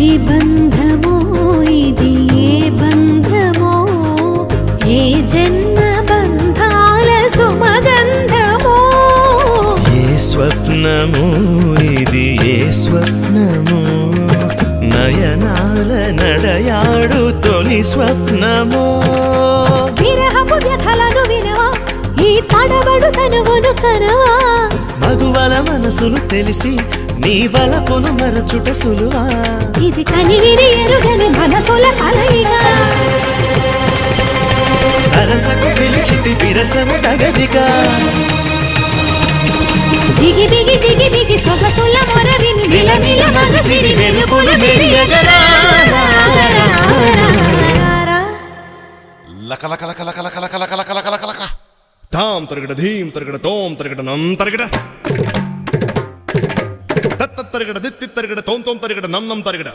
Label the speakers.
Speaker 1: ఈ బంధమో ఇది ఏ బంధమో ఏ జన్మ బంధాల సుమగంధమో
Speaker 2: ఏ స్వప్నమో ఇది ఏ స్వప్నమో నయనాల నడయాడు తొలి స్వప్నమో
Speaker 1: విరహపు వ్యథలను వినవా ఈ తడబడు తనువును కనవా
Speaker 2: మగువల మనసులు తెలిసి నీ వలపును మరచుట సులువా
Speaker 1: ఇది కనివిని ఎరుగని మనసుల కలయిక
Speaker 2: సరసకు పిలిచితి విరసము తగదిగా
Speaker 1: జిగి బిగి జిగి బిగి సొగసుల మొరవిని మిలమిల మగసిరి వెలుపులు మెరియగరా
Speaker 2: లక లక లక లక లక లక లక లక లక లక
Speaker 3: తాం తరగడ ధీం తరగడ తోం తరగడ నం తరగడ తత్త తరగడ దిత్తి తరగడ తోం తోం తరగడ నం నం తరగడ